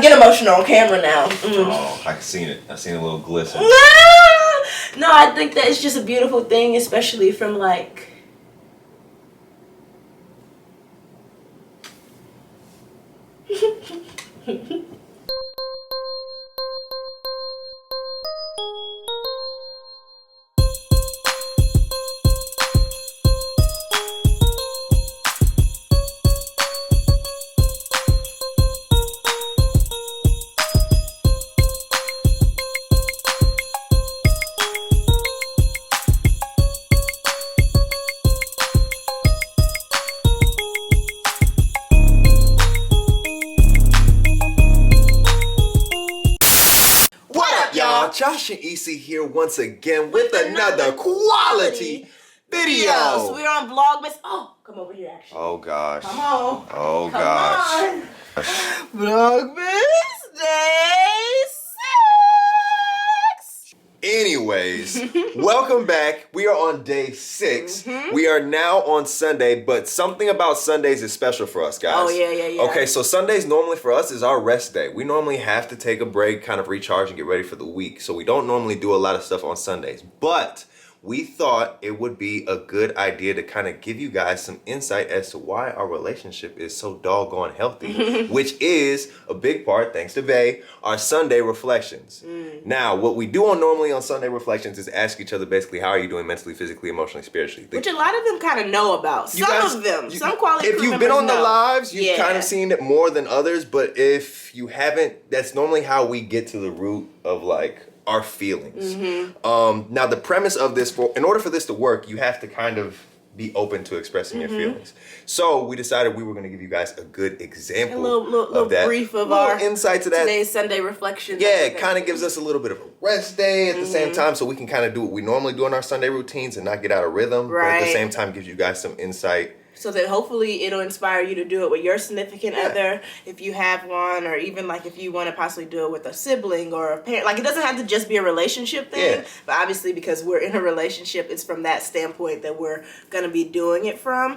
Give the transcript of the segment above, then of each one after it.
I get emotional on camera now. Oh, I seen it. I seen a little glisten. No, I think that it's just a beautiful thing, especially from like. Josh and Isi here once again with another quality video. So we're on Vlogmas. Oh, come over here, actually. Oh gosh. Come on. Oh Come gosh. on. Vlogmas Day 6. Anyways, welcome back. We are on day 6. We are now on Sunday, but something about Sundays is special for us, guys. Oh, yeah. Okay, so Sundays normally for us is our rest day. We normally have to take a break, kind of recharge and get ready for the week. So we don't normally do a lot of stuff on Sundays, but we thought it would be a good idea to kind of give you guys some insight as to why our relationship is so doggone healthy, which is a big part, thanks to Vay, our Sunday reflections. Now, what we do normally on Sunday reflections is ask each other basically, how are you doing mentally, physically, emotionally, spiritually? Which a lot of them kind of know about. Some of them. Some Quality Crew If you've been on the lives, you've Yeah. kind of seen it more than others, but if you haven't, that's normally how we get to the root of like our feelings. Now the premise of this, in order for this to work, you have to kind of be open to expressing your feelings. So we decided we were going to give you guys a good example, A little of that, brief of little our insight to that. Today's Sunday reflection. Yeah, it kind of gives us a little bit of a rest day at the same time, so we can kind of do what we normally do in our Sunday routines and not get out of rhythm. But at the Right. same time, gives you guys some insight. So that hopefully it'll inspire you to do it with your significant other, if you have one, or even like if you want to possibly do it with a sibling or a parent. Like it doesn't have to just be a relationship thing, but obviously because we're in a relationship, it's from that standpoint that we're going to be doing it from.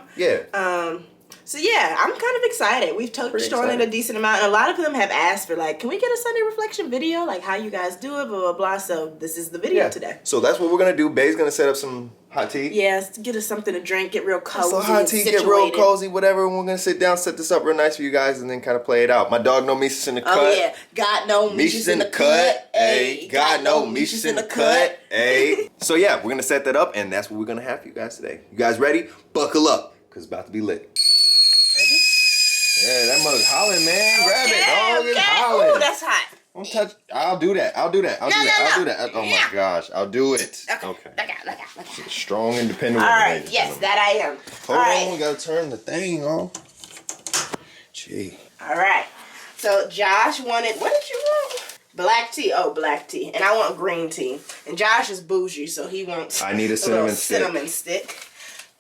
So yeah, I'm kind of excited. We've touched on it a decent amount. And a lot of them have asked for like, can we get a Sunday reflection video? Like how you guys do it, blah, blah, blah. So this is the video today. So that's what we're going to do. Bay's going to set up some hot tea. Yeah, get us something to drink, get real cozy. So hot tea, get real cozy, whatever. And we're going to sit down, set this up real nice for you guys, and then kind of play it out. My dog know Misha's in the cut. Oh yeah, God know Misha's in the cut. Ayy, God know Misha's in the cut. Ayy. So yeah, we're going to set that up, and that's what we're going to have for you guys today. You guys ready? Buckle up, because it's about to be lit. Ready? Yeah, that mug's hollering, man. Grab it, dog. It's hollering. Ooh, that's hot. Don't touch. I'll do that. I'll do that. I'll do that. Oh my gosh. I'll do it. Okay. Okay. Look out. Strong, independent All woman, right. ladies and Yes, gentlemen. that I am. Hold All on. right. We got to turn the thing on. Gee. All right. So Josh wanted, what did you want? Black tea. Oh, black tea. And I want green tea. And Josh is bougie, so he wants I need a little cinnamon stick. stick.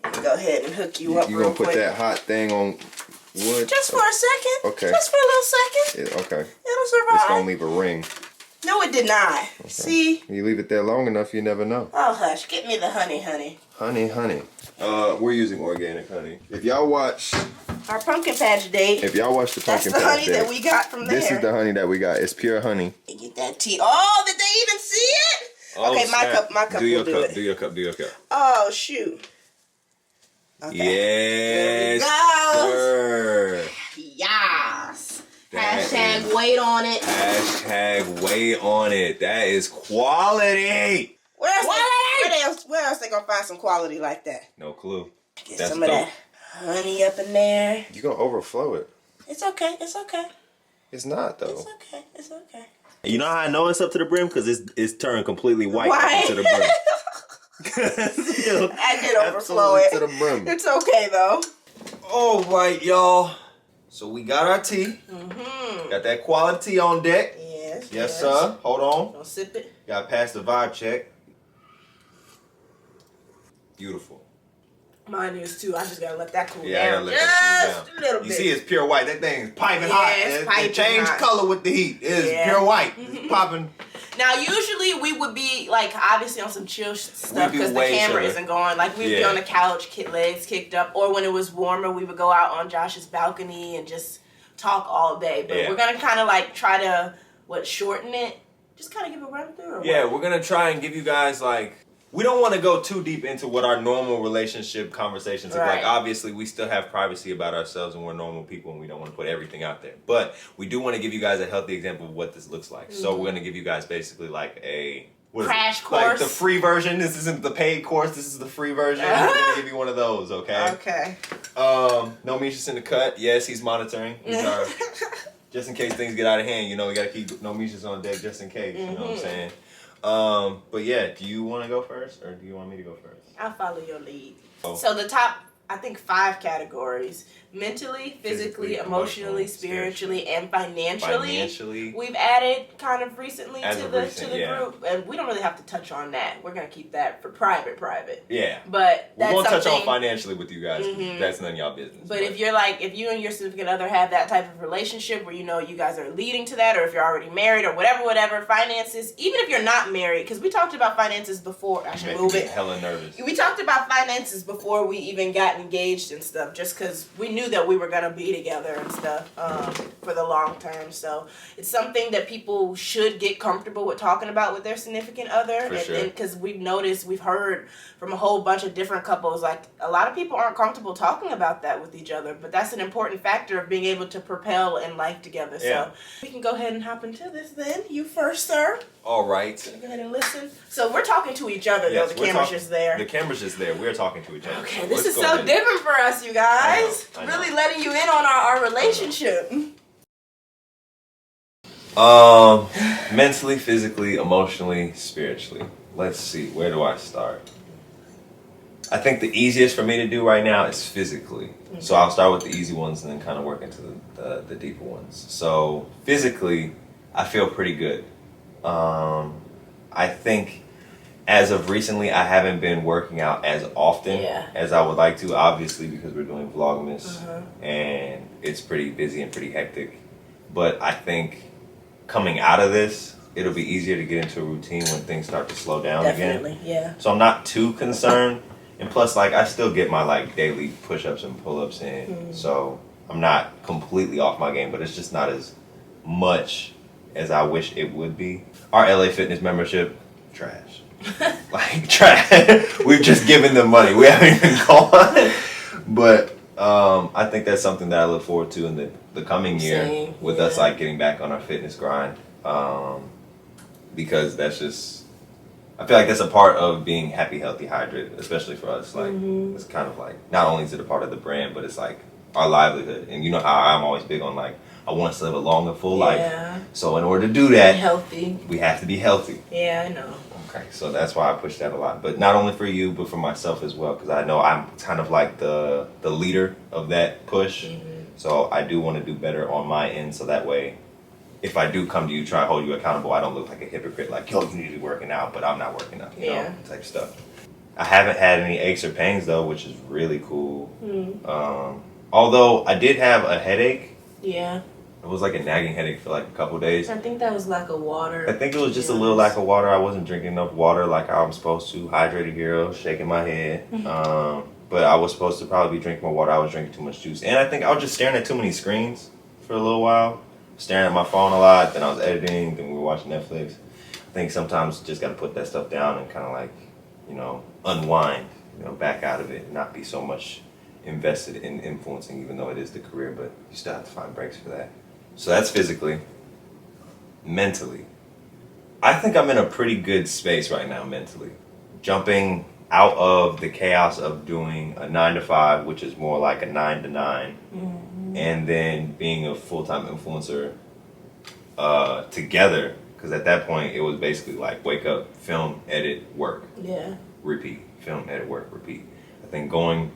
Let me go ahead and hook you up You real gonna put quick. that hot thing on wood? Just for a second. Okay. Just for a little second. Yeah, okay. It'll survive. It's gonna leave a ring. No, it did not. Okay. See? You leave it there long enough, you never know. Oh, hush. Get me the honey. Honey. We're using organic honey. If y'all watch Our pumpkin patch date. If y'all watch the That's pumpkin the patch honey day, that we got from there. This is the honey that we got. It's pure honey. Get that tea. Oh, did they even see it? Oh, okay, snap. my cup do your will do cup, it. Do your cup. Oh, shoot. Okay. Yes, There sir. Yes. That Hashtag is- wait on it. Hashtag wait on it. That is quality. Where else they gonna find some quality like that? No clue. Get That's some dope. of that honey up in there. You're gonna overflow it. It's okay. It's not though. It's okay. You know how I know it's up to the brim? Because it's turned completely white White. up to the brim. I did overflow Absolutely it. to the brim. It's okay though. All right, y'all. So we got our tea. Got that quality on deck. Yes, sir. Hold on. Don't sip it. Got to pass the vibe check. Beautiful. Mine is too. I just gotta let that cool Yeah, I down. gotta let that Just cool a little down. bit. You see, it's pure white. That thing is piping Yeah, hot. it's It piping changed hot. color with the heat. It's Yeah. pure white. It's popping. Now, usually we would be like obviously on some chill stuff We'd be because the way camera chiller. isn't going. Like we'd be Yeah. on the couch, legs kicked up, or when it was warmer, we would go out on Josh's balcony and just talk all day. But Yeah. we're gonna kind of like try to shorten it. Just kind of give a run through. Or Yeah, what? we're gonna try and give you guys like. We don't want to go too deep into what our normal relationship conversations are Right. like. Obviously, we still have privacy about ourselves and we're normal people and we don't want to put everything out there. But we do want to give you guys a healthy example of what this looks like. So we're going to give you guys basically like a... what is it? Crash course. Like the free version. This isn't the paid course. This is the free version. We're going to give you one of those, okay? Okay. No Misha's in the cut. Yes, he's monitoring. He's our... just in case things get out of hand, you know, we got to keep No Misha's on deck just in case. You know what I'm saying? But yeah, do you want to go first or do you want me to go first? I'll follow your lead. Oh. So the top, I think 5 categories: mentally, physically, emotionally, spiritually, and financially. We've added kind of recently to the group, and we don't really have to touch on that. We're gonna keep that for private. Yeah. But We're that's gonna touch something- on financially with you guys. That's none of y'all business. But if you're like, if you and your significant other have that type of relationship where you know you guys are leading to that, or if you're already married or whatever, finances, even if you're not married, because we talked about finances before. I should move it. Hella nervous. We talked about finances before we even got engaged and stuff, just because we knew that we were gonna be together and stuff for the long term. So it's something that people should get comfortable with talking about with their significant other. For sure. Because we've heard from a whole bunch of different couples, like a lot of people aren't comfortable talking about that with each other, but that's an important factor of being able to propel in life together. Yeah. So we can go ahead and hop into this then. You first, sir. All right. Go ahead and listen. So we're talking to each other, Yes, though. The we're camera's talking- just there. The camera's just there. We're talking to each other. Okay, So this let's is go so ahead. different for us, you guys. I know. Really letting you in on our relationship. Mentally, physically, emotionally, spiritually. Let's see. Where do I start? I think the easiest for me to do right now is physically. So I'll start with the easy ones and then kind of work into the deeper ones. So physically, I feel pretty good. I think as of recently, I haven't been working out as often as I would like to, obviously, because we're doing Vlogmas and it's pretty busy and pretty hectic. But I think coming out of this, it'll be easier to get into a routine when things start to slow down Definitely, again. yeah. So I'm not too concerned. And plus, like, I still get my, like, daily push-ups and pull-ups in. So I'm not completely off my game, but it's just not as much as I wish it would be. Our LA Fitness membership, trash. Like, trash. We've just given them money. We haven't even gone. But I think that's something that I look forward to in the coming year with us, like, getting back on our fitness grind. Because that's just... I feel like that's a part of being happy, healthy, hydrated, especially for us. Like, it's kind of like, not only is it a part of the brand, but it's like our livelihood. And you know how I'm always big on, like, I want us to live a long and full life. So in order to do that, Healthy. we have to be healthy. Yeah, I know. Okay, so that's why I push that a lot. But not only for you, but for myself as well, because I know I'm kind of like the leader of that push. So I do want to do better on my end, so that way, if I do come to you, try to hold you accountable, I don't look like a hypocrite, like, yo, you need to be working out, but I'm not working out, you know, type stuff. I haven't had any aches or pains, though, which is really cool. Although I did have a headache. Yeah. It was like a nagging headache for like a couple days. I think that was lack of water. I think it was just a little lack of water. I wasn't drinking enough water like I'm supposed to. Hydrated hero, shaking my head. But I was supposed to probably be drinking more water. I was drinking too much juice. And I think I was just staring at too many screens for a little while. Staring at my phone a lot. Then I was editing. Then we were watching Netflix. I think sometimes you just got to put that stuff down and kind of like, you know, unwind, you know, back out of it. Not be so much invested in influencing, even though it is the career. But you still have to find breaks for that. So that's physically. Mentally, I think I'm in a pretty good space right now mentally. Jumping out of the chaos of doing a 9-to-5, which is more like a 9-to-9, and then being a full-time influencer together, because at that point it was basically like wake up, film, edit, work, repeat, film, edit, work, repeat. I think going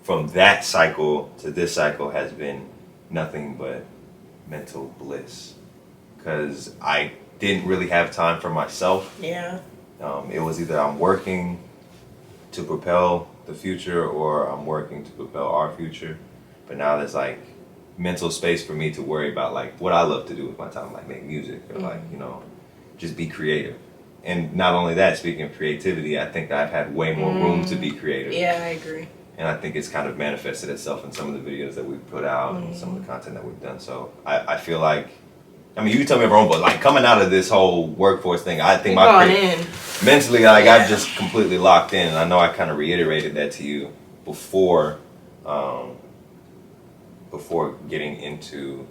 from that cycle to this cycle has been nothing but mental bliss, because I didn't really have time for myself. It was either I'm working to propel the future or I'm working to propel our future. But now there's like mental space for me to worry about like what I love to do with my time, like make music or like, you know, just be creative. And not only that, speaking of creativity, I think I've had way more room to be creative. Yeah, I agree. And I think it's kind of manifested itself in some of the videos that we've put out and some of the content that we've done. So I feel like, I mean, you can tell me if I'm wrong, but like coming out of this whole workforce thing, I think mentally, like I've just completely locked in. And I know I kind of reiterated that to you before getting into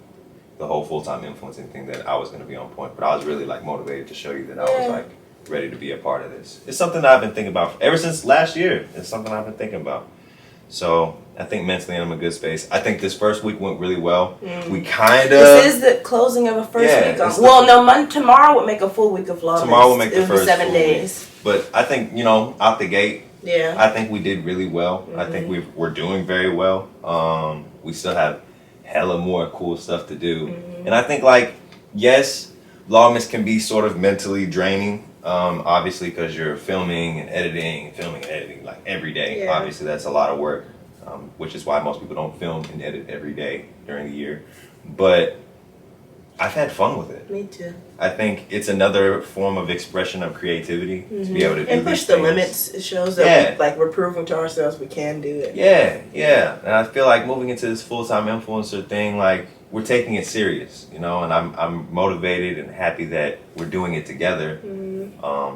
the whole full-time influencing thing, that I was going to be on point. But I was really like motivated to show you that I was like ready to be a part of this. It's something that I've been thinking about ever since last year. It's something I've been thinking about. So I think mentally I'm in a good space. I think this first week went really well. We kind of... This is the closing of a first week. Tomorrow would make a full week of Vlogmas. Tomorrow will make the first 7 days. Week. But I think, you know, out the gate, yeah, I think we did really well. I think we're doing very well. We still have hella more cool stuff to do. And I think, like, yes, Vlogmas can be sort of mentally draining. Obviously, because you're filming and editing like every day. Yeah. Obviously, that's a lot of work, which is why most people don't film and edit every day during the year. But I've had fun with it. Me too. I think it's another form of expression of creativity to be able to do and push the limits. It shows that we're proving to ourselves we can do it. Yeah. And I feel like moving into this full-time influencer thing, like, we're taking it serious, you know, and I'm motivated and happy that we're doing it together.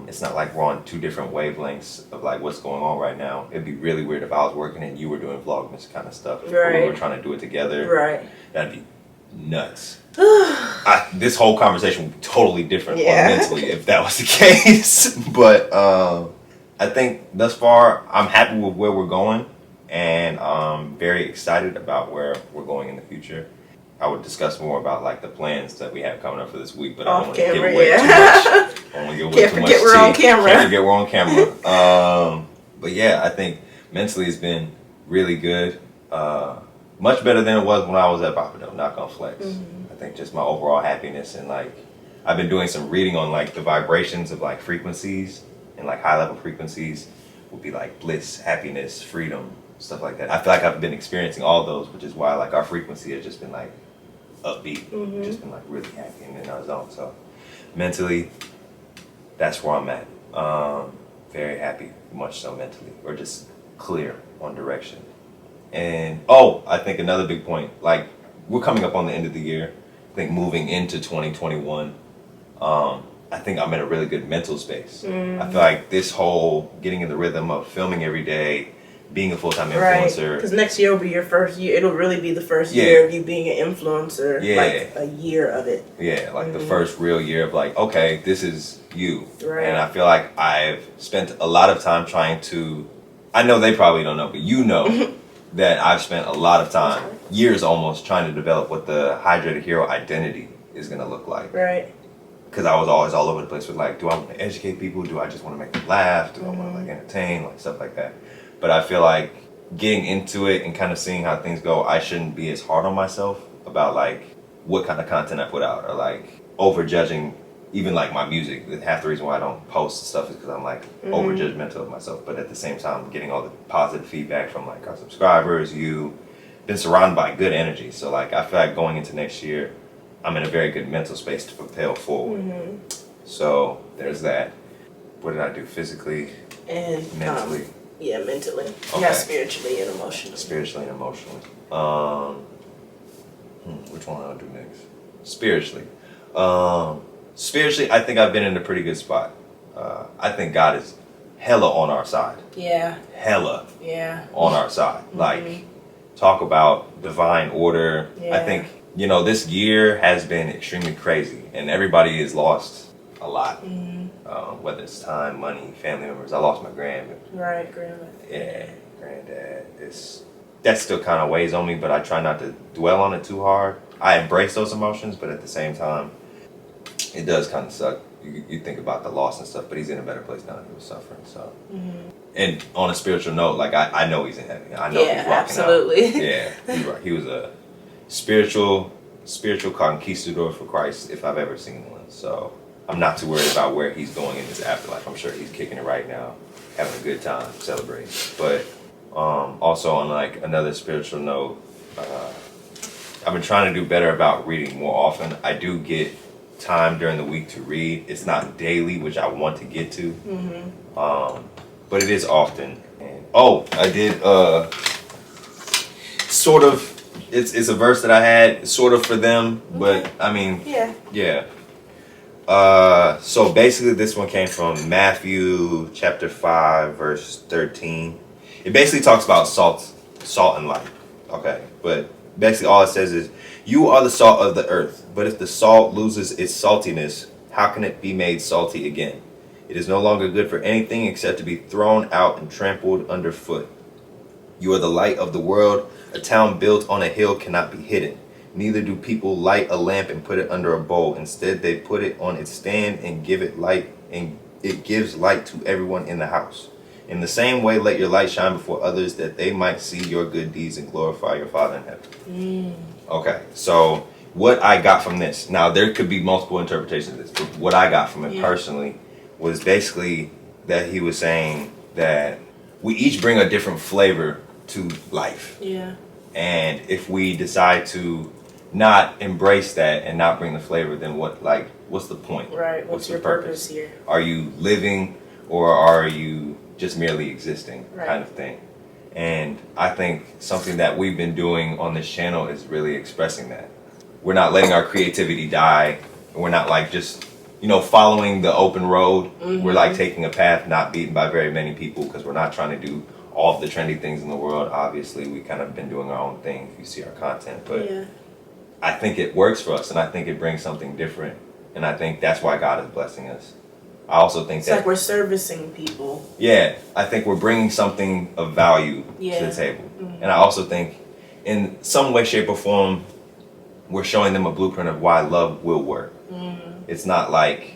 It's not like we're on two different wavelengths of like what's going on right now. It'd be really weird if I was working and you were doing Vlogmas kind of stuff. Right. Or we were trying to do it together. Right. That'd be nuts. This whole conversation would be totally different mentally if that was the case. But I think thus far I'm happy with where we're going, and I'm very excited about where we're going in the future. I would discuss more about like the plans that we have coming up for this week, but I don't want to give away too much. I don't want to give away Can't too much. Can't forget we're on camera. But yeah, I think mentally it's been really good. Much better than it was when I was at Papado, not gonna flex. I think just my overall happiness, and like I've been doing some reading on like the vibrations of like frequencies, and like high level frequencies would be like bliss, happiness, freedom, stuff like that. I feel like I've been experiencing all those, which is why like our frequency has just been like upbeat, just been like really happy and in our zone. So mentally, that's where I'm at. Very happy, much so mentally, or just clear on direction. And I think another big point, like we're coming up on the end of the year. I think moving into 2021, I think I'm in a really good mental space. I feel like this whole getting in the rhythm of filming every day, being a full-time influencer. Because next year will be your first year. It'll really be the first year of you being an influencer. Like a year of it. Yeah, like the first real year of like, okay, this is you. Right. And I feel like I've spent a lot of time trying to, I know they probably don't know, but you know that I've spent a lot of time, years almost, trying to develop what the Hydrated Hero identity is going to look like. Right. Because I was always all over the place with like, do I want to educate people? Do I just want to make them laugh? Do I want to like entertain? Like stuff like that. But I feel like getting into it and kind of seeing how things go, I shouldn't be as hard on myself about like what kind of content I put out, or like over judging even like my music. Half the reason why I don't post stuff is because I'm like over judgmental of myself. But at the same time, getting all the positive feedback from like our subscribers, been surrounded by good energy. So like I feel like going into next year, I'm in a very good mental space to propel forward. So there's that. What did I do physically and mentally? Mentally. Okay. Yeah, spiritually and emotionally. Spiritually and emotionally. Which one I'll do next? Spiritually. Spiritually, I think I've been in a pretty good spot. I think God is hella on our side. Yeah. Hella. Yeah. On our side. Like, talk about divine order. Yeah. I think, this year has been extremely crazy, and everybody has lost a lot. Whether it's time, money, family members. I lost my grandma. Right, grandma. Yeah, granddad. That still kind of weighs on me, but I try not to dwell on it too hard. I embrace those emotions, but at the same time, it does kind of suck. You think about the loss and stuff, but he's in a better place now. He was suffering, so. And on a spiritual note, like I know he's in heaven. I know he's rocking absolutely. out. Yeah, he's right. He was a spiritual conquistador for Christ, if I've ever seen one. So I'm not too worried about where he's going in his afterlife. I'm sure he's kicking it right now, having a good time, celebrating. But also on like another spiritual note, I've been trying to do better about reading more often. I do get time during the week to read. It's not daily, which I want to get to, but it is often. And Oh, I did sort of. It's a verse that I had sort of for them, but I mean, yeah. So basically, this one came from Matthew chapter 5, verse 13. It basically talks about salt and light. Okay, but basically all it says is, "You are the salt of the earth, but if the salt loses its saltiness, how can it be made salty again? It is no longer good for anything except to be thrown out and trampled underfoot. You are the light of the world. A town built on a hill cannot be hidden. Neither do people light a lamp and put it under a bowl. Instead, they put it on its stand and give it light, and it gives light to everyone in the house. In the same way, let your light shine before others, that they might see your good deeds and glorify your Father in heaven." Okay, so what I got from this, now there could be multiple interpretations of this, but what I got from it personally was basically that he was saying that we each bring a different flavor to life. Yeah. And if we decide to not embrace that and not bring the flavor, then what's the point? Right. What's your purpose here? Are you living, or are you just merely existing, kind of thing? And I think something that we've been doing on this channel is really expressing that. We're not letting our creativity die. We're not like just, following the open road. We're like taking a path not beaten by very many people, because we're not trying to do all of the trendy things in the world. Obviously, we kind of been doing our own thing if you see our content. But I think it works for us, and I think it brings something different. And I think that's why God is blessing us. I also think it's like we're servicing people. Yeah, I think we're bringing something of value to the table. And I also think in some way, shape, or form, we're showing them a blueprint of why love will work. It's not like,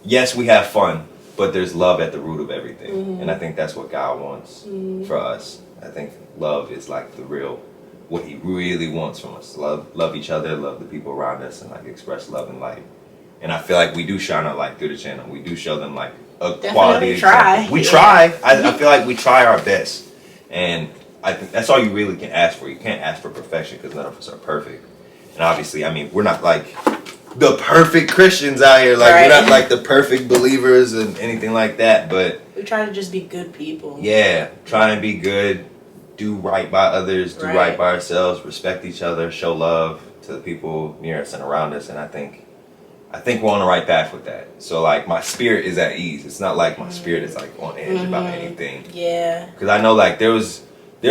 yes, we have fun, but there's love at the root of everything. And I think that's what God wants for us. I think love is like what he really wants from us. Love each other, love the people around us, and like express love and light. And I feel like we do shine our light through the channel. We do show them like a quality example. We try. I feel like we try our best. And I think that's all you really can ask for. You can't ask for perfection, because none of us are perfect. And obviously, I mean, we're not like the perfect Christians out here. Like, we're not like the perfect believers and anything like that. But we try to just be good people. Yeah, try and be good. Do right by others. Do right by ourselves. Respect each other. Show love to the people near us and around us. And I think we're on the right path with that. So like my spirit is at ease. It's not like my spirit is like on edge about anything. Yeah. Because I know like there's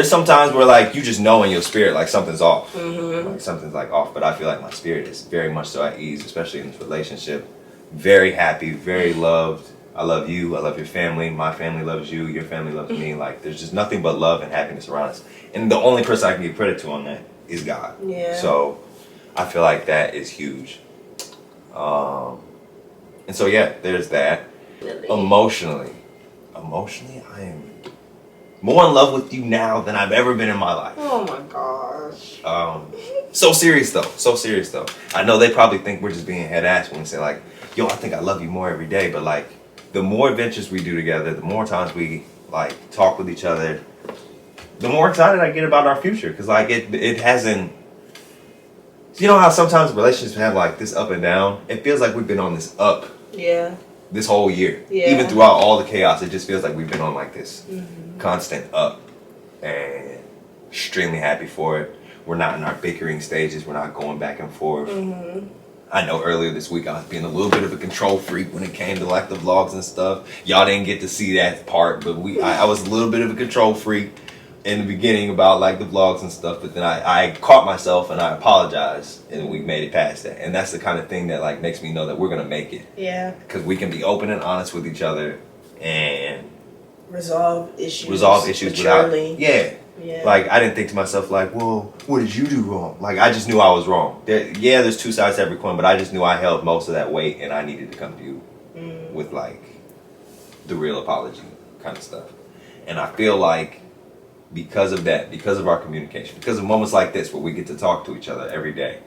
some times where like you just know in your spirit like something's off. Like something's like off. But I feel like my spirit is very much so at ease, especially in this relationship. Very happy, very loved. I love you. I love your family. My family loves you. Your family loves me. Like there's just nothing but love and happiness around us. And the only person I can give credit to on that is God. Yeah. So I feel like that is huge. And so yeah, there's that. Really? Emotionally, I am more in love with you now than I've ever been in my life. Oh my gosh. So serious though. I know they probably think we're just being head ass when we say like, yo, I think I love you more every day. But like, the more adventures we do together, the more times we like talk with each other, the more excited I get about our future. Cause like it hasn't. You know how sometimes relationships have like this up and down? It feels like we've been on this up this whole year. Yeah. Even throughout all the chaos, it just feels like we've been on like this constant up. And extremely happy for it. We're not in our bickering stages. We're not going back and forth. I know earlier this week I was being a little bit of a control freak when it came to like the vlogs and stuff. Y'all didn't get to see that part, but I was a little bit of a control freak in the beginning about like the vlogs and stuff, but then I caught myself and I apologized, and we made it past that. And that's the kind of thing that like makes me know that we're gonna make it. Yeah. Because we can be open and honest with each other and resolve issues maturely. Without like I didn't think to myself like, well, what did you do wrong? Like I just knew I was wrong. There's two sides to every coin, but I just knew I held most of that weight, and I needed to come to you with like the real apology kind of stuff. And I feel like because of that, because of our communication, because of moments like this where we get to talk to each other every day,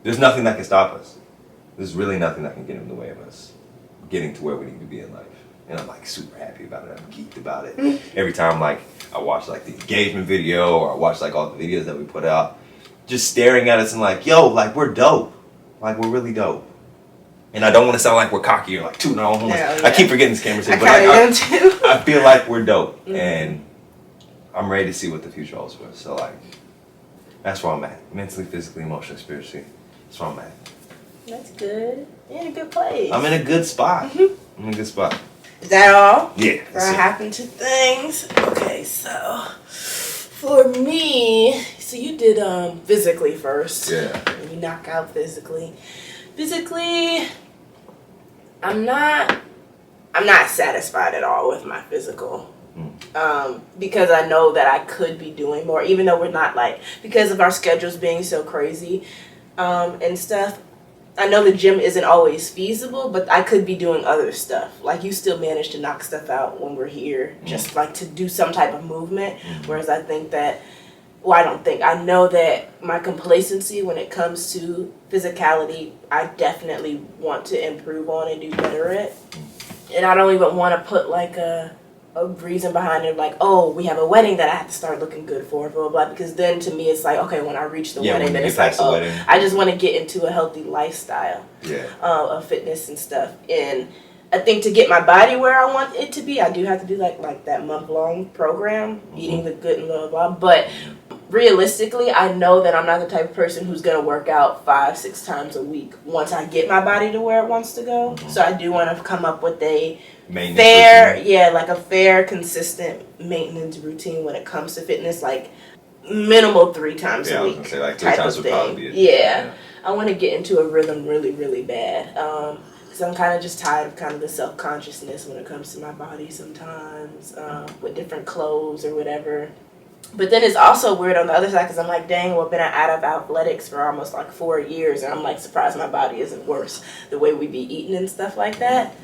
there's nothing that can stop us. There's really nothing that can get in the way of us getting to where we need to be in life. And I'm like super happy about it. I'm geeked about it. Every time like I watch like the engagement video, or I watch like all the videos that we put out, just staring at us and like, yo, like we're dope. Like we're really dope. And I don't want to sound like we're cocky or like tooting our own horns. I keep forgetting this camera too, but I feel like we're dope. And I'm ready to see what the future holds for us. So like, that's where I'm at. Mentally, physically, emotionally, spiritually. That's where I'm at. That's good. You're in a good place. I'm in a good spot. I'm in a good spot. Is that all? Yeah. What happened to things? Okay, so for me, so you did physically first. Yeah. And you knock out physically. Physically, I'm not satisfied at all with my physical. Because I know that I could be doing more, even though we're not like, because of our schedules being so crazy and stuff. I know the gym isn't always feasible, but I could be doing other stuff. Like, you still manage to knock stuff out when we're here, just like to do some type of movement. Whereas I think that, I know that my complacency when it comes to physicality, I definitely want to improve on and do better at. And I don't even want to put like a reason behind it, like, oh, we have a wedding that I have to start looking good for, blah, blah, blah. Because then to me, it's like, okay, when I reach the wedding, then it's like, oh, I just want to get into a healthy lifestyle of fitness and stuff. And I think to get my body where I want it to be, I do have to do like that month-long program, eating the good and blah, blah, blah. But realistically, I know that I'm not the type of person who's going to work out 5-6 times a week once I get my body to where it wants to go. So I do want to come up with a fair, consistent maintenance routine when it comes to fitness, like minimal 3 times a week. I was gonna say, like 3 type times of would thing. probably be it. I want to get into a rhythm really, really bad. Because I'm kind of just tired of kind of the self-consciousness when it comes to my body sometimes, with different clothes or whatever. But then it's also weird on the other side because I'm like, dang, well, I've been out of athletics for almost like 4 years, and I'm like surprised my body isn't worse the way we be eating and stuff like that.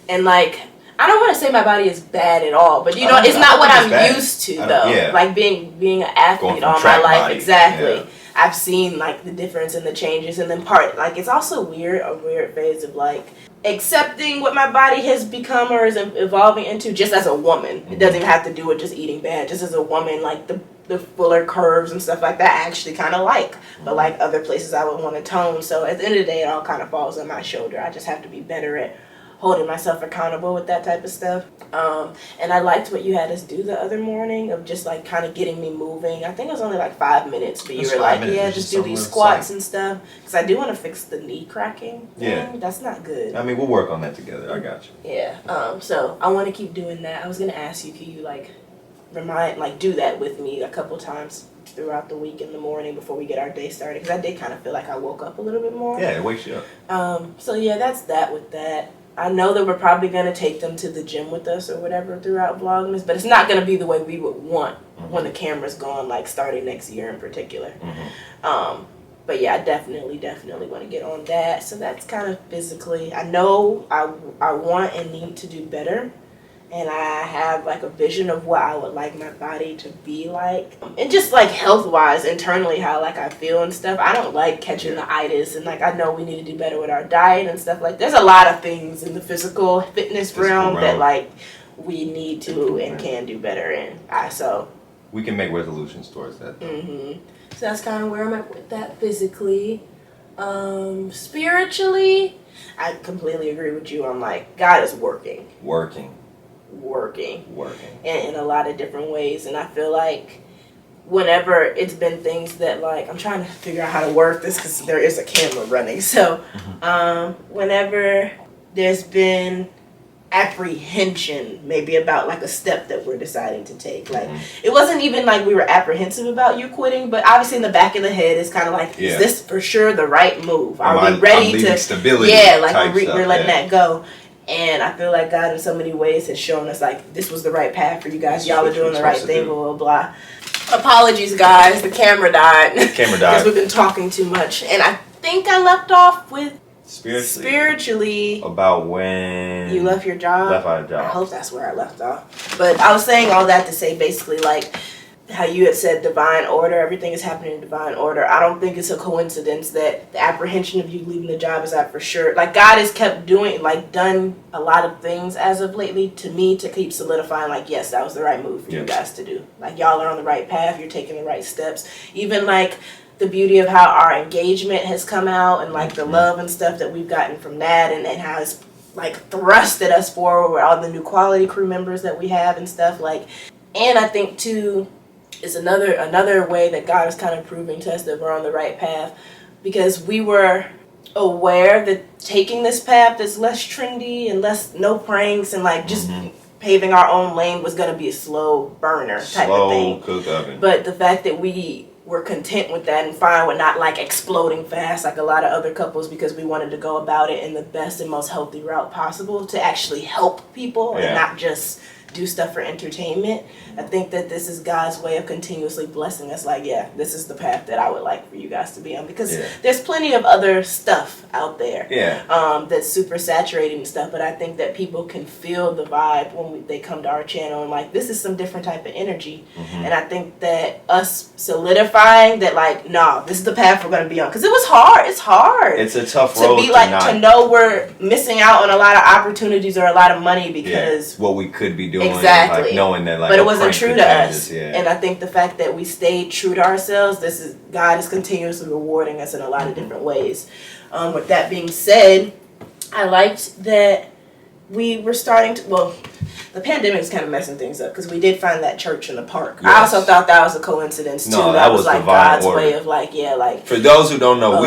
And like, I don't want to say my body is bad at all, but you know, it's not what I'm used to though. Like being an athlete all my life, body. Exactly. Yeah. I've seen like the difference and the changes, and then like it's also a weird phase of like accepting what my body has become or is evolving into just as a woman. It doesn't even have to do with just eating bad. Just as a woman, like the fuller curves and stuff like that I actually kind of like. But like other places I would want to tone. So at the end of the day, it all kind of falls on my shoulder. I just have to be better at holding myself accountable with that type of stuff. And I liked what you had us do the other morning of just like kind of getting me moving. I think it was only like 5 minutes, but you were like, yeah, just do these squats and stuff. Because I do want to fix the knee cracking thing. Yeah. That's not good. I mean, we'll work on that together. I got you. Yeah. So I want to keep doing that. I was going to ask you, can you like do that with me a couple times throughout the week in the morning before we get our day started? Because I did kind of feel like I woke up a little bit more. Yeah, it wakes you up. So yeah, that's that with that. I know that we're probably going to take them to the gym with us or whatever throughout Vlogmas, but it's not going to be the way we would want when the camera's gone, like starting next year in particular. But yeah, I definitely want to get on that. So that's kind of physically. I know I want and need to do better. And I have like a vision of what I would like my body to be like. And just like health-wise, internally, how like I feel and stuff. I don't like catching the itis. And like I know we need to do better with our diet and stuff. Like there's a lot of things in the physical fitness realm that like we need to and can do better in. So we can make resolutions towards that. So that's kind of where I'm at with that physically. Spiritually, I completely agree with you on like God is working in a lot of different ways. And I feel like whenever it's been things that like, I'm trying to figure out how to work this because there is a camera running. So whenever there's been apprehension maybe about like a step that we're deciding to take, like it wasn't even like we were apprehensive about you quitting, but obviously in the back of the head it's kind of like, is this for sure the right move? Are we ready to stability? Yeah, like we're letting that go. And I feel like God in so many ways has shown us like this was the right path for you guys. Y'all are doing the right thing, blah, blah, blah. Apologies, guys. The camera died. Because we've been talking too much. And I think I left off with spiritually about when you left your job. Left our job. I hope that's where I left off. But I was saying all that to say basically like how you had said divine order, everything is happening in divine order. I don't think it's a coincidence that the apprehension of you leaving the job is that for sure. Like God has kept done a lot of things as of lately to me to keep solidifying like, yes, that was the right move for you guys to do. Like y'all are on the right path, you're taking the right steps. Even like the beauty of how our engagement has come out and like the love and stuff that we've gotten from that and how it's like thrusted us forward with all the new Qualitty Crew members that we have and stuff like. And I think too, it's another way that God is kind of proving to us that we're on the right path, because we were aware that taking this path that's less trendy and less no pranks and like just paving our own lane was going to be a slow burner type of thing. Cook oven. But the fact that we were content with that and fine with not like exploding fast like a lot of other couples, because we wanted to go about it in the best and most healthy route possible to actually help people and not just do stuff for entertainment. I think that this is God's way of continuously blessing us. Like, yeah, this is the path that I would like for you guys to be on, because there's plenty of other stuff out there that's super saturated and stuff, but I think that people can feel the vibe when they come to our channel and like, this is some different type of energy. And I think that us solidifying that, like, no, this is the path we're going to be on, because it was hard. It's hard. It's a tough road to be like, to know we're missing out on a lot of opportunities or a lot of money because what we could be doing. Exactly. Like knowing that, like, but it wasn't true to us. Yeah. And I think the fact that we stayed true to ourselves, God is continuously rewarding us in a lot of different ways. With that being said, I liked that we were starting to, well, the pandemic is kind of messing things up because we did find that church in the park. Yes. I also thought that was a coincidence too. No, that was like God's way of like, for those who don't know,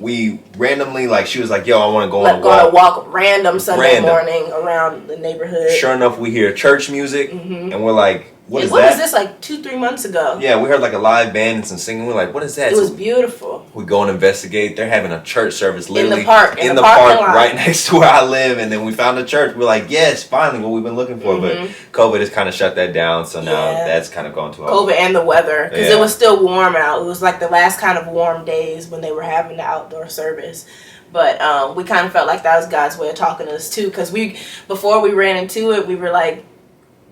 we randomly, like, she was like, yo, I want to go on a walk random Sunday morning around the neighborhood. Sure enough, we hear church music, and we're like, what is that? What was this, like 2-3 months ago? Yeah, we heard like a live band and some singing. We're like, what is that? It was beautiful. We go and investigate. They're having a church service literally in the park, right next to where I live. And then we found a church. We're like, yes, finally, what we've been looking for. But COVID has kind of shut that down. So now that's kind of gone to COVID and the weather, because it was still warm out. It was like the last kind of warm days when they were having the outdoor service. But we kind of felt like that was God's way of talking to us too, because before we ran into it, we were like,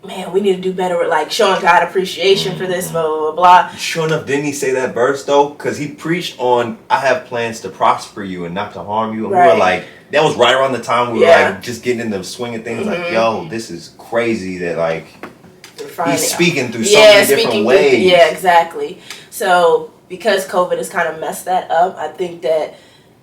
man, we need to do better with like showing God appreciation for this, blah, blah, blah. Sure enough, didn't he say that verse though? Because he preached on, I have plans to prosper you and not to harm you. And we were like, that was right around the time we were like just getting in the swing of things. Like, yo, this is crazy that like he's speaking through so many different ways. Yeah, exactly. So because COVID has kind of messed that up, I think that,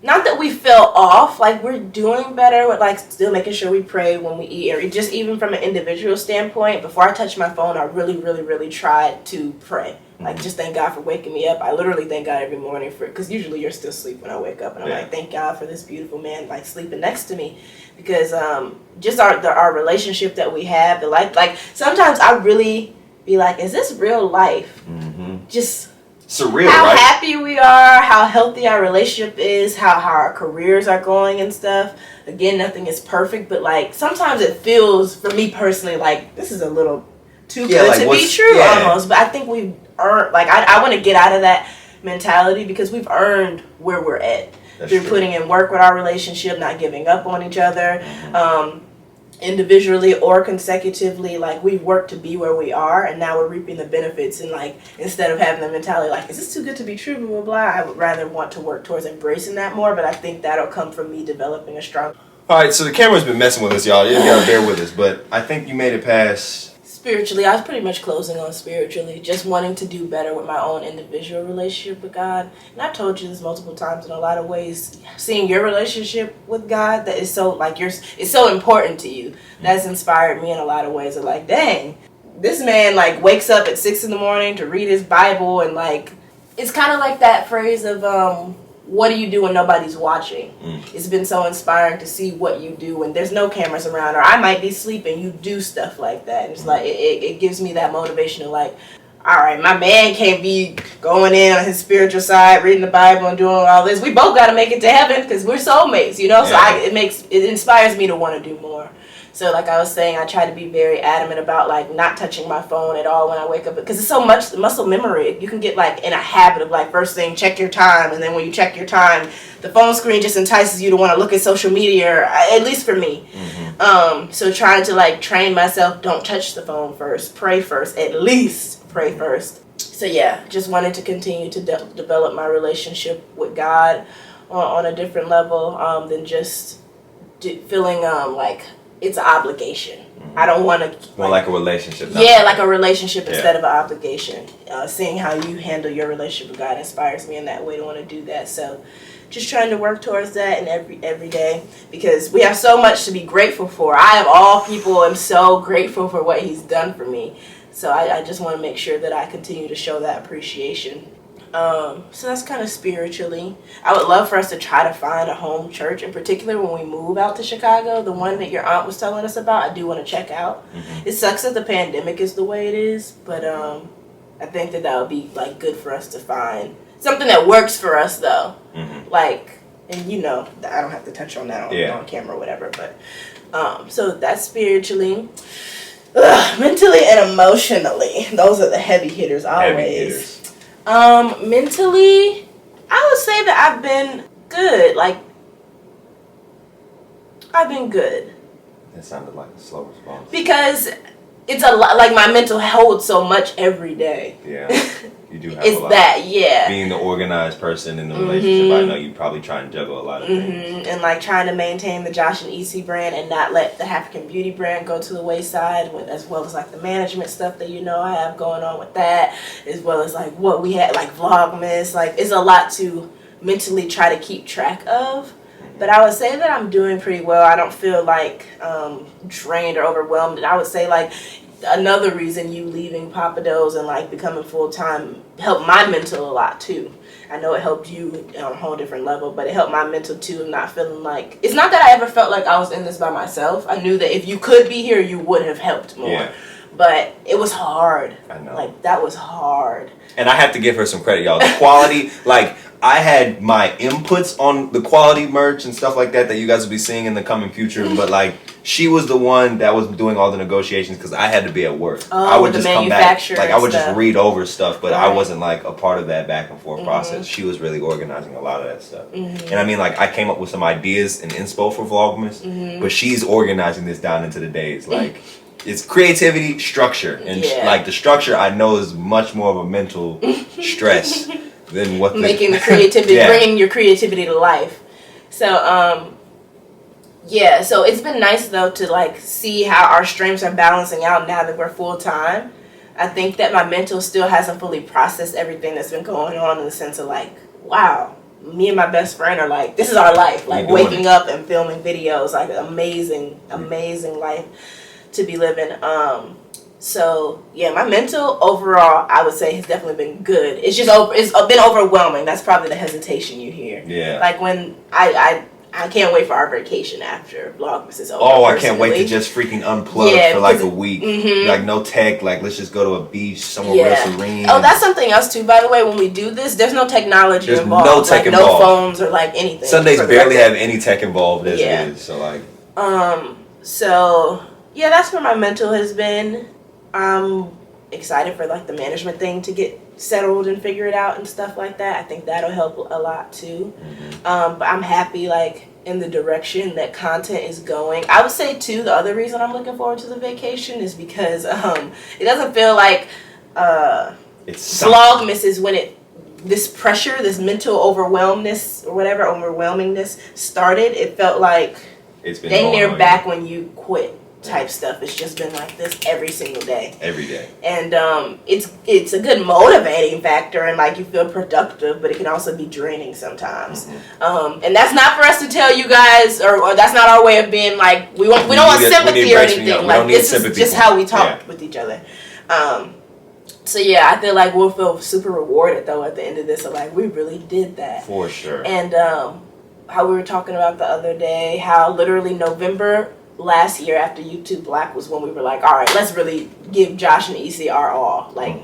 not that we fell off, like we're doing better with like still making sure we pray when we eat, or just even from an individual standpoint. Before I touched my phone, I really tried to pray. Like, just thank God for waking me up. I literally thank God every morning because usually you're still asleep when I wake up, and I'm like, thank God for this beautiful man like sleeping next to me, because just our relationship that we have, the life. Like sometimes I really be like, is this real life? Just surreal, how right? happy we are, how healthy our relationship is, how our careers are going and stuff. Again, nothing is perfect, but like sometimes it feels, for me personally, like this is a little too good like to be true almost. But I think we've earned, like I want to get out of that mentality, because we've earned where we're at through putting in work with our relationship, not giving up on each other. Individually or consecutively, like we've worked to be where we are, and now we're reaping the benefits. And like, instead of having the mentality like, is this too good to be true, blah blah blah, I would rather want to work towards embracing that more. But I think that'll come from me developing a strong. All right, so the camera's been messing with us, y'all. You gotta bear with us, but I think you made it past. Spiritually, I was pretty much closing on spiritually, just wanting to do better with my own individual relationship with God. And I've told you this multiple times in a lot of ways. Seeing your relationship with God, that is so like it's so important to you. That's inspired me in a lot of ways. Of like, dang, this man like wakes up at 6 a.m. to read his Bible, and like it's kind of like that phrase of what do you do when nobody's watching? It's been so inspiring to see what you do when there's no cameras around, or I might be sleeping. You do stuff like that. And it's like it gives me that motivation to like, all right, my man can't be going in on his spiritual side, reading the Bible and doing all this. We both got to make it to heaven because we're soulmates, you know. So it inspires me to want to do more. So like I was saying, I try to be very adamant about like not touching my phone at all when I wake up, because it's so much muscle memory. You can get like in a habit of like, first thing, check your time, and then when you check your time, the phone screen just entices you to want to look at social media, or at least for me. So trying to like train myself, don't touch the phone first, pray first, at least pray first. So yeah, just wanted to continue to develop my relationship with God on a different level than just feeling like it's an obligation. I don't want to. More like a relationship. Yeah, like a relationship instead of an obligation. Seeing how you handle your relationship with God inspires me in that way to want to do that. So just trying to work towards that and every day, because we have so much to be grateful for. I, of all people, am so grateful for what he's done for me. So I just want to make sure that I continue to show that appreciation. So that's kind of spiritually. I would love for us to try to find a home church, in particular when we move out to Chicago. The one that your aunt was telling us about, I do want to check out. It sucks that the pandemic is the way it is, but I think that would be like good for us to find something that works for us though. Like, and you know, I don't have to touch on that on camera or whatever, but so that's spiritually. Mentally and emotionally, those are the heavy hitters always. Heavy hitters. Mentally, I would say that I've been good. Like, I've been good. That sounded like a slow response. Because it's a lot, like my mental holds so much every day. Yeah, you do have it's a lot. That, yeah. Being the organized person in the relationship, I know you probably try and juggle a lot of things. And like trying to maintain the Josh and EC brand and not let the African Beauty brand go to the wayside, as well as like the management stuff that I have going on with that, as well as like what we had, like Vlogmas. Like, it's a lot to mentally try to keep track of. But I would say that I'm doing pretty well. I don't feel like drained or overwhelmed. And I would say like another reason you leaving Papa Do's and like becoming full-time helped my mental a lot too. I know it helped you on a whole different level, but it helped my mental too. Not feeling like, it's not that I ever felt like I was in this by myself. I knew that if you could be here, you would have helped more. Yeah. But it was hard. I know. Like, that was hard. And I have to give her some credit, y'all. The quality, like, I had my inputs on the quality merch and stuff like that you guys will be seeing in the coming future, but like, she was the one that was doing all the negotiations because I had to be at work. I would just come back, like I would just read over stuff, but I wasn't like a part of that back and forth process. She was really organizing a lot of that stuff. And I mean, like, I came up with some ideas and inspo for Vlogmas, but she's organizing this down into the days. Like, it's creativity, structure, and like the structure I know is much more of a mental stress than what making the creativity, bringing your creativity to life. So yeah, so it's been nice though to like see how our strengths are balancing out now that we're full time. I think that my mental still hasn't fully processed everything that's been going on, in the sense of like, wow, me and my best friend are like, this is our life, like waking up and filming videos, like amazing life to be living. So yeah, my mental overall, I would say, has definitely been good. It's just it's been overwhelming. That's probably the hesitation you hear. Yeah. Like when I can't wait for our vacation after Vlogmas is over. Oh, I can't wait to just freaking unplug for like a week. Like, no tech. Like, let's just go to a beach somewhere real serene. Oh, that's something else too, by the way. When we do this, there's no technology involved. No tech involved. No phones or like anything. Sundays barely have any tech involved as it is. So like. So yeah, that's where my mental has been. I'm excited for like the management thing to get settled and figure it out and stuff like that. I think that'll help a lot too. But I'm happy like in the direction that content is going. I would say too, the other reason I'm looking forward to the vacation is because it doesn't feel like it's Vlogmas is when this pressure, this mental overwhelmingness started. It felt like it's been dang near back when you quit type stuff. It's just been like this every single day. Every day. And it's a good motivating factor, and like you feel productive, but it can also be draining sometimes. And that's not for us to tell you guys, or that's not our way of being like, we don't want sympathy or anything. Like, this is just how we talk with each other. So yeah, I feel like we'll feel super rewarded though at the end of this. So like, we really did that. For sure. And how we were talking about the other day, how literally November last year after YouTube Black was when we were like, all right, let's really give Josh and EC our all. Like,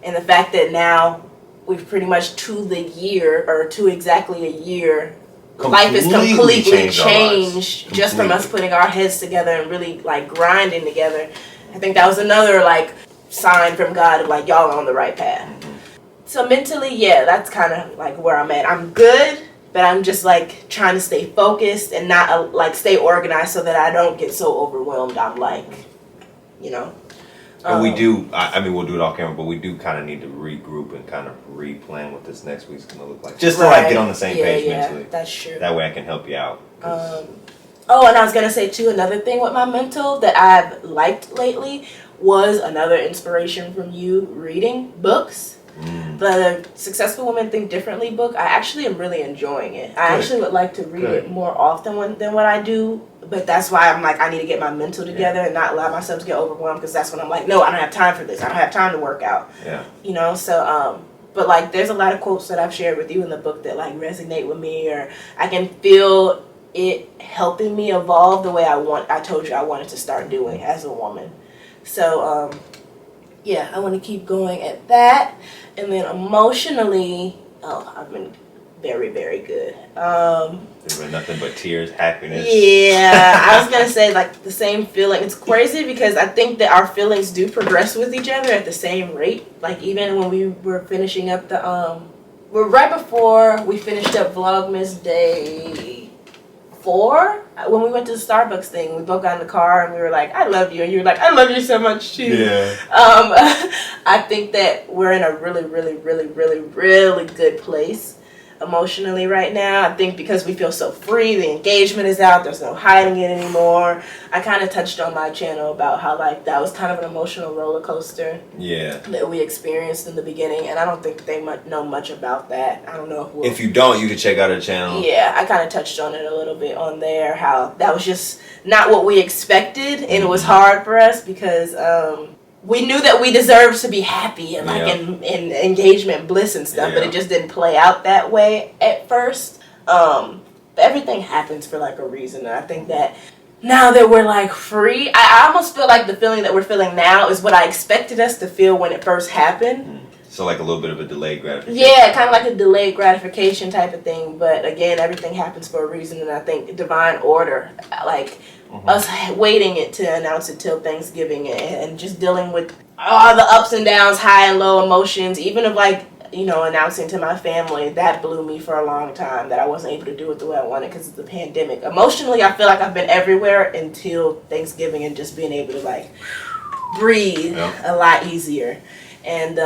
and the fact that now we've pretty much to exactly a year, life is completely changed just from us putting our heads together and really like grinding together. I think that was another like sign from God of like, y'all are on the right path. So mentally, yeah, that's kind of like where I'm at. I'm good, but I'm just like trying to stay focused and not like stay organized so that I don't get so overwhelmed. I'm like, you know. And we do, I mean, we'll do it off camera, but we do kind of need to regroup and kind of re-plan what this next week's going to look like. Just to like get on the same page mentally. That's true. That way I can help you out. Oh, and I was going to say too, another thing with my mental that I've liked lately was another inspiration from you, reading books. The Successful Women Think Differently book, I actually am really enjoying it. I actually would like to read it more often than what I do But that's why I'm like, I need to get my mental together and not allow myself to get overwhelmed, because that's when I'm like, no, I don't have time for this. I don't have time to work out. Yeah. You know, so, but like, there's a lot of quotes that I've shared with you in the book that like resonate with me, or I can feel it helping me evolve the way I told you I wanted to start doing as a woman. So, yeah, I want to keep going at that. And then emotionally, I've been very, very good. There's been nothing but tears, happiness. Yeah, I was gonna say like the same feeling. It's crazy because I think that our feelings do progress with each other at the same rate. Like even when we were finishing up we're right before we finished up Vlogmas day 4, when we went to the Starbucks thing, we both got in the car and we were like, I love you, and you were like, I love you so much too. Yeah. I think that we're in a really, really, really, really, really good place emotionally right now. I think because we feel so free, the engagement is out, there's no hiding it anymore. I kind of touched on my channel about how like that was kind of an emotional roller coaster that we experienced in the beginning, and I don't think they know much about that. I don't know if you don't, you can check out our channel. Yeah, I kind of touched on it a little bit on there, how that was just not what we expected, and it was hard for us because we knew that we deserved to be happy and like in engagement bliss and stuff, but it just didn't play out that way at first. But everything happens for like a reason, and I think that now that we're like free, I almost feel like the feeling that we're feeling now is what I expected us to feel when it first happened. So like a little bit of a delayed gratification. Yeah, kind of like a delayed gratification type of thing. But again, everything happens for a reason, and I think divine order, like us waiting it to announce it till Thanksgiving and just dealing with all the ups and downs, high and low emotions, even of like, you know, announcing to my family, that blew me for a long time, that I wasn't able to do it the way I wanted because of the pandemic. Emotionally, I feel like I've been everywhere until Thanksgiving, and just being able to like breathe a lot easier. And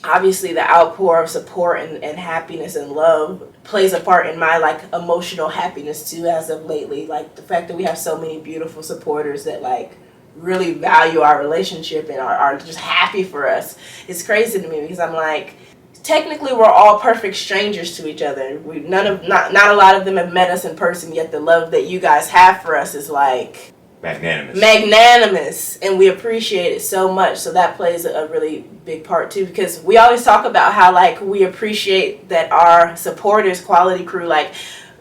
obviously the outpour of support and happiness and love plays a part in my like emotional happiness too as of lately. Like the fact that we have so many beautiful supporters that like really value our relationship and are just happy for us. It's crazy to me because I'm like, technically we're all perfect strangers to each other. Not a lot of them have met us in person, yet the love that you guys have for us is like magnanimous, and we appreciate it so much. So that plays a really big part too, because we always talk about how like we appreciate that our supporters, Quality Crew, like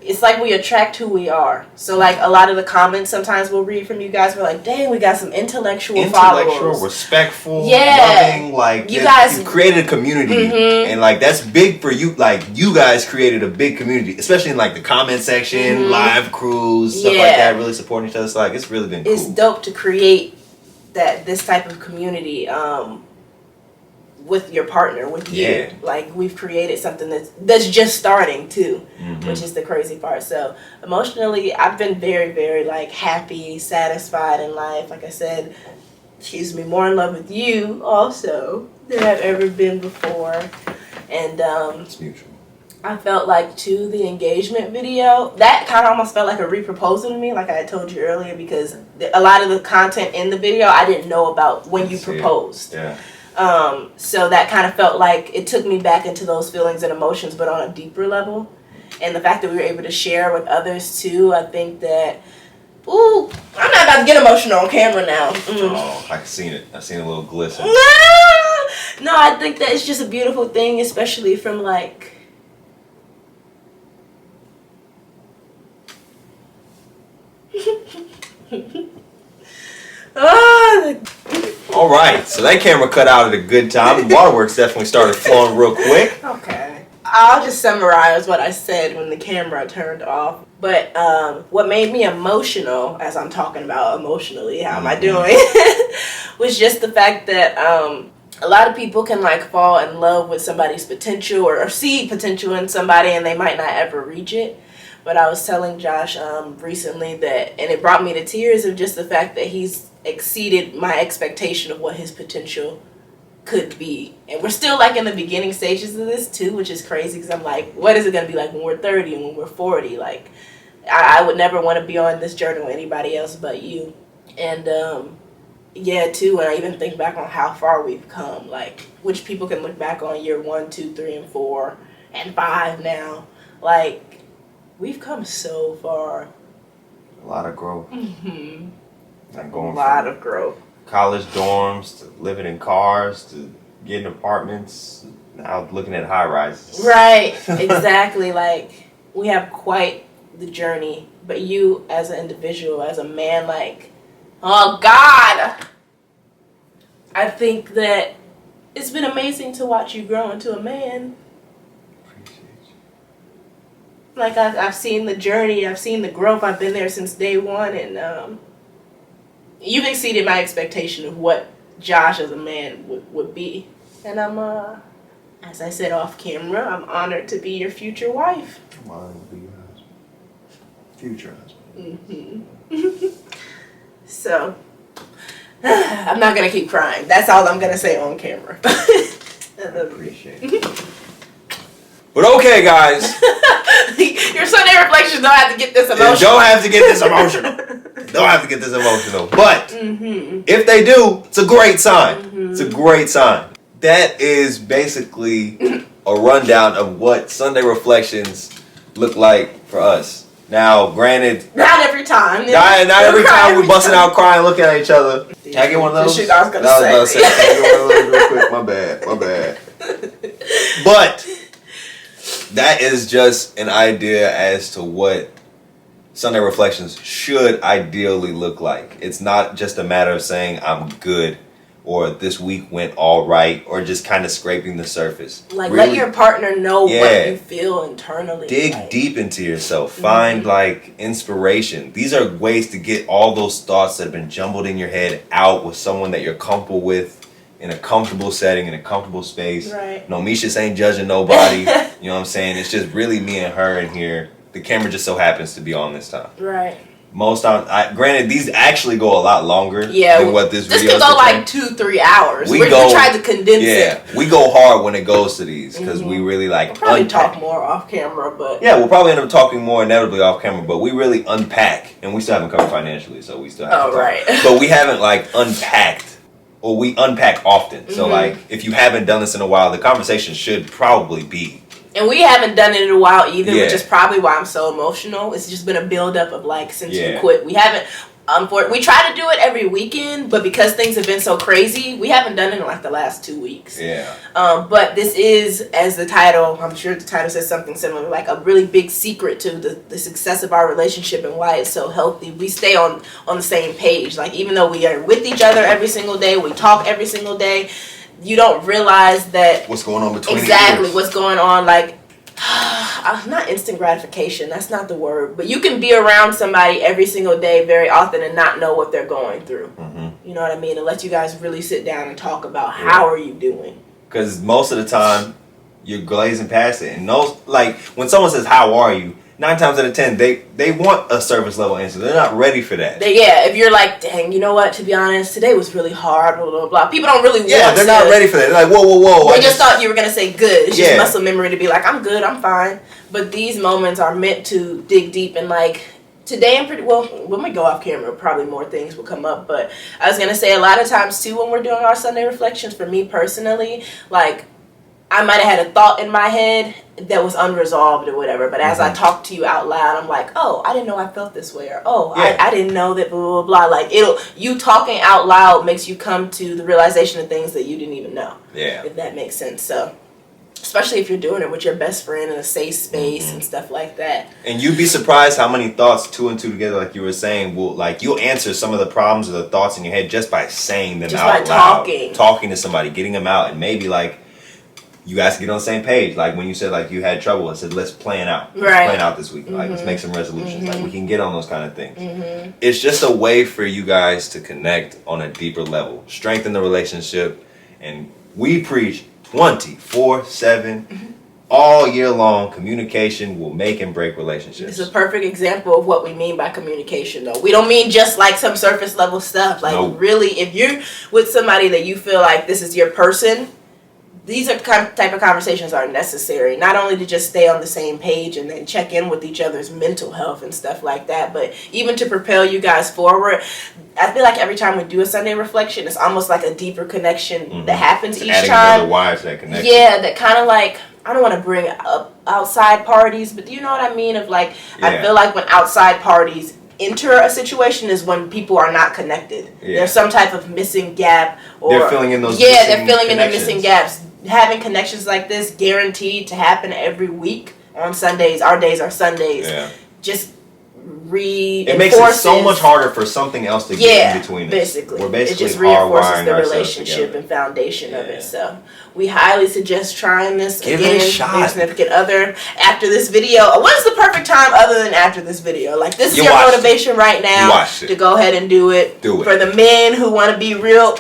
it's like we attract who we are. So like a lot of the comments sometimes we'll read from you guys, we're like, dang, we got some intellectual followers, respectful, loving, like you guys you've created a community, and like that's big for you. Like you guys created a big community, especially in like the comment section, live crews, stuff like that, really supporting each other. So like it's really been cool. It's dope to create this type of community with your partner, with you. Like we've created something that's just starting too, which is the crazy part. So emotionally, I've been very, very like happy, satisfied in life. Like I said, more in love with you also than I've ever been before. And it's mutual. I felt like too, the engagement video, that kind of almost felt like a re-proposal to me, like I had told you earlier, because a lot of the content in the video I didn't know about when you proposed. So that kind of felt like it took me back into those feelings and emotions, but on a deeper level. And the fact that we were able to share with others too, I think that, ooh, I'm not about to get emotional on camera now. Oh, I've seen it. I've seen a little glisten. No, I think that it's just a beautiful thing, especially from like, all right, so that camera cut out at a good time. The waterworks definitely started flowing real quick. Okay, I'll just summarize what I said when the camera turned off. But what made me emotional, as I'm talking about emotionally, how am I doing, was just the fact that a lot of people can like fall in love with somebody's potential or see potential in somebody, and they might not ever reach it. But I was telling Josh recently that, and it brought me to tears, of just the fact that he's exceeded my expectation of what his potential could be. And we're still like in the beginning stages of this too, which is crazy, because I'm like, what is it going to be like when we're 30 and when we're 40? Like, I would never want to be on this journey with anybody else but you. And yeah, too, when I even think back on how far we've come, like, which people can look back on year 1, 2, 3, and 4, and 5 now. Like, we've come so far. lot of growth. Like going a lot of growth. College dorms to living in cars to getting apartments. Now looking at high rises. Right, exactly. Like, we have quite the journey, but you as an individual, as a man, like, oh God, I think that it's been amazing to watch you grow into a man. Appreciate you. Like, I've seen the journey, I've seen the growth. I've been there since day one, and you've exceeded my expectation of what Josh as a man would be. And I'm, as I said off camera, I'm honored to be your future wife. I'm honored to be your husband. Future husband. So, I'm not going to keep crying. That's all I'm going to say on camera. Appreciate it. But okay, guys. Your Sunday reflections don't have to get this emotional. Don't have to get this emotional. Don't have to get this emotional. But if they do, it's a great sign. It's a great sign. That is basically a rundown of what Sunday reflections look like for us. Now, granted, not every time. Not every time we're busting out crying, looking at each other. Can I get one of those? Shit I was gonna say. Can I get one of those real quick? My bad. But that is just an idea as to what Sunday reflections should ideally look like. It's not just a matter of saying I'm good or this week went all right or just kind of scraping the surface. Like, really, let your partner know what you feel internally. Dig deep into yourself. Find like inspiration. These are ways to get all those thoughts that have been jumbled in your head out with someone that you're comfortable with, in a comfortable setting, in a comfortable space. Right. No, Misha's ain't judging nobody. You know what I'm saying? It's just really me and her in here. The camera just so happens to be on this time. Right. Most times, granted, these actually go a lot longer than what this video is. This could go like 2-3 hours. We tried to condense it. We go hard when it goes to these because we really like we'll probably talk more off camera, but yeah, we'll probably end up talking more inevitably off camera. But we really unpack, and we still haven't covered financially, so we still have to talk. Right. But we haven't like unpacked, or we unpack often. So like, if you haven't done this in a while, the conversation should probably be. And we haven't done it in a while either, which is probably why I'm so emotional. It's just been a build-up of like, since you quit. We haven't, we try to do it every weekend, but because things have been so crazy, we haven't done it in like the last 2 weeks. Yeah. But this is, as the title, I'm sure the title says something similar, like a really big secret to the success of our relationship and why it's so healthy. We stay on the same page. Like, even though we are with each other every single day, we talk every single day, you don't realize that what's going on between what's going on, like not instant gratification, that's not the word, but you can be around somebody every single day very often and not know what they're going through. You know what I mean? And let you guys really sit down and talk about how are you doing, because most of the time you're glazing past it, and like when someone says how are you, 9 times out of 10, they want a surface level answer. They're not ready for that. If you're like, dang, you know what? To be honest, today was really hard. Blah blah blah. People don't really. Yeah, they're not ready for that. They're like, whoa. They just thought you were gonna say good. It's just muscle memory to be like, I'm good, I'm fine. But these moments are meant to dig deep and like. Today I'm pretty well. When we go off camera, probably more things will come up. But I was gonna say a lot of times too when we're doing our Sunday reflections. For me personally, like. I might have had a thought in my head that was unresolved or whatever, but as I talk to you out loud, I'm like, oh, I didn't know I felt this way, or oh, I didn't know that, blah, blah, blah. Like, you talking out loud makes you come to the realization of things that you didn't even know. Yeah. If that makes sense. So, especially if you're doing it with your best friend in a safe space and stuff like that. And you'd be surprised how many thoughts, 2 and 2 together, like you were saying, you'll answer some of the problems or the thoughts in your head just by saying them out loud. Talking to somebody, getting them out, and maybe like, you guys get on the same page. Like when you said like you had trouble, I said let's plan out. Let's plan out this week. Like let's make some resolutions. Like we can get on those kind of things. It's just a way for you guys to connect on a deeper level, strengthen the relationship, and we preach 24/7, all year long. Communication will make and break relationships. It's a perfect example of what we mean by communication, though. We don't mean just like some surface level stuff. Like really, if you're with somebody that you feel like this is your person. These are type of conversations are necessary, not only to just stay on the same page and then check in with each other's mental health and stuff like that, but even to propel you guys forward. I feel like every time we do a Sunday reflection, it's almost like a deeper connection that happens each time. Adding another wire to that connection. Yeah, that kind of like, I don't want to bring up outside parties, but do you know what I mean? Of like, I feel like when outside parties enter a situation is when people are not connected. Yeah. There's some type of missing gap, or they're filling in those. they're filling in the missing gaps. Having connections like this guaranteed to happen every week on Sundays. Our days are Sundays. Yeah. Just it makes it so much harder for something else to get in between us. Basically. We're basically it just reinforces the relationship relationship and foundation of it. So we highly suggest trying this. Give again, it a shot. Your significant other after this video. When's the perfect time other than after this video? Like, this is your motivation right now to go ahead and do it. Do it. For the men who want to be real,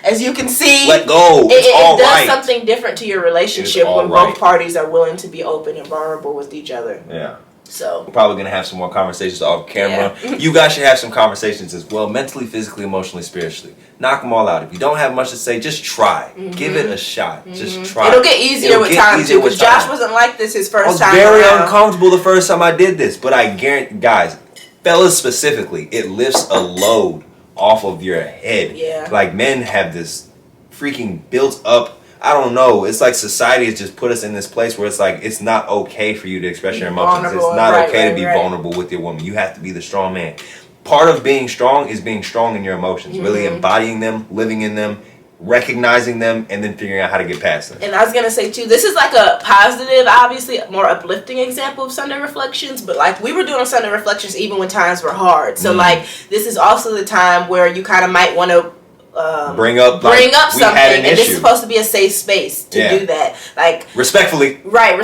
as you can see, let go. It does something different to your relationship when both parties are willing to be open and vulnerable with each other. Yeah. So we're probably gonna have some more conversations off camera. Yeah. You guys should have some conversations as well, mentally, physically, emotionally, spiritually. Knock them all out. If you don't have much to say, just try. Give it a shot. Just try. It'll get easier with time too. Because Josh wasn't like this his first time. I was very uncomfortable the first time I did this, but I guarantee, guys, fellas specifically, it lifts a load off of your head. Yeah. Like, men have this freaking built up. I don't know. It's like society has just put us in this place where it's like it's not okay for you to express your emotions. It's not okay to be vulnerable with your woman. You have to be the strong man. Part of being strong is being strong in your emotions, really embodying them, living in them, recognizing them, and then figuring out how to get past them. And I was gonna say too, this is like a positive, obviously more uplifting example of Sunday Reflections, but like we were doing Sunday Reflections even when times were hard. So like this is also the time where you kind of might want to bring up something, and this is supposed to be a safe space to do that, like respectfully, right?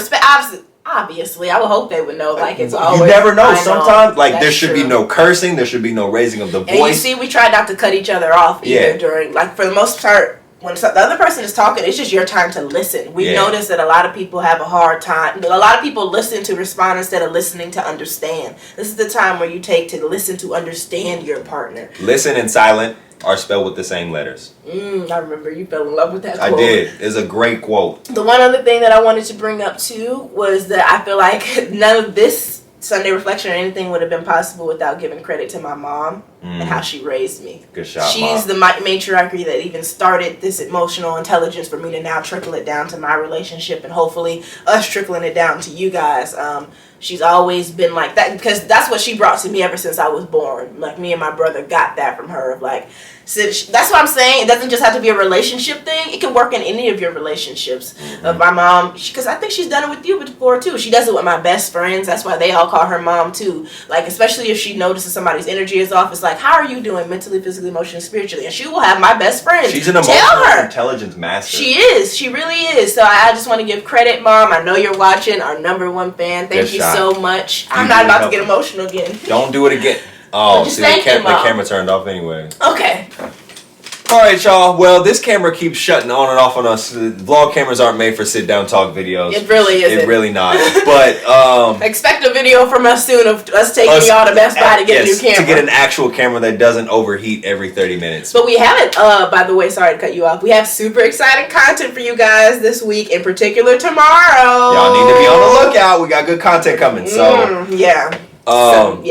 Obviously, I would hope they would know. Like it's always, you never know. Sometimes, like there should be no cursing, there should be no raising of the voice. And you see, we try not to cut each other off either during, like for the most part. When the other person is talking, it's just your time to listen. We've noticed that a lot of people have a hard time. A lot of people listen to respond instead of listening to understand. This is the time where you take to listen to understand your partner. Listen and silent are spelled with the same letters. I remember you fell in love with that quote. I did. It's a great quote. The one other thing that I wanted to bring up too was that I feel like none of this Sunday Reflection or anything would have been possible without giving credit to my mom and how she raised me. Good shot, She's the matriarchy that even started this emotional intelligence for me to now trickle it down to my relationship and hopefully us trickling it down to you guys. She's always been like that because that's what she brought to me ever since I was born. Like me and my brother got that from her. Of like, so that's what I'm saying. It doesn't just have to be a relationship thing. It can work in any of your relationships. My mom, because I think she's done it with you before too. She does it with my best friends. That's why they all call her mom too. Like especially if she notices somebody's energy is off. It's like, how are you doing mentally, physically, emotionally, spiritually? And she will have my best friend. She's an emotional intelligence master. She is. She really is. So I just want to give credit, Mom. I know you're watching. Our #1 fan. Thank you so much. I'm not about to get emotional again. Don't do it again. Oh, see, the camera turned off anyway. Okay. All right, y'all. Well, this camera keeps shutting on and off on us. Vlog cameras aren't made for sit-down talk videos. It really isn't. It really not. But expect a video from us soon of us taking y'all to Best Buy to get a new camera. To get an actual camera that doesn't overheat every 30 minutes. But we haven't, by the way, sorry to cut you off. We have super exciting content for you guys this week, in particular tomorrow. Y'all need to be on the lookout. We got good content coming. So yeah. I'm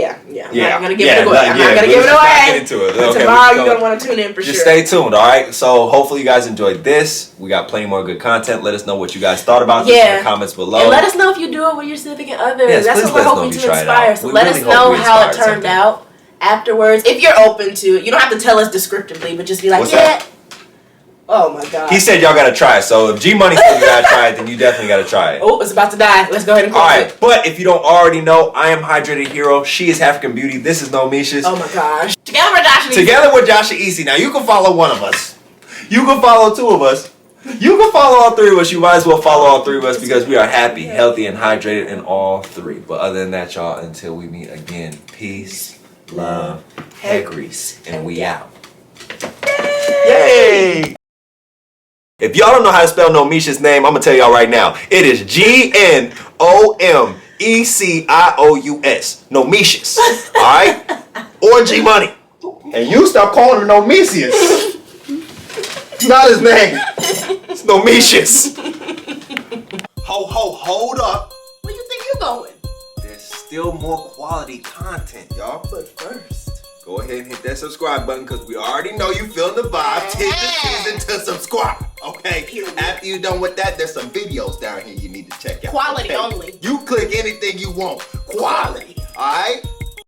not gonna give it away. I'm not gonna give it away. Okay, tomorrow you're gonna want to tune in for sure. Just stay tuned, all right? So hopefully you guys enjoyed this. We got plenty more good content. Let us know what you guys thought about this in the comments below. And let us know if you do it with your significant other. Yes, that's what we're hoping to inspire. So let us know how it turned out afterwards. If you're open to it, you don't have to tell us descriptively, but just be like, oh my God. He said y'all gotta try it. So if G Money said you gotta try it, then you definitely gotta try it. Oh, it's about to die. Let's go ahead and close it. Alright, but if you don't already know, I am Hydrated Hero. She is African Beauty. This is No Mishas. Oh my gosh. Together with Josh and Together with Josh and Easy. Now you can follow one of us. You can follow two of us. You can follow all three of us. You might as well follow all three of us because we are happy, healthy, and hydrated in all three. But other than that, y'all, until we meet again, peace, love, head grease, and we out. Yay! If y'all don't know how to spell Nomisha's name, I'm going to tell y'all right now. It is Gnomecious. Nomishas. Alright? Or G Money. And you stop calling him Nomicious. It's not his name. It's Nomishas. Hold up. Where you think you're going? There's still more quality content, y'all. But first, go ahead and hit that subscribe button because we already know you feeling the vibe. Hit the season to subscribe. Okay? After you're done with that, there's some videos down here you need to check out. Quality only. You click anything you want. Quality. Alright?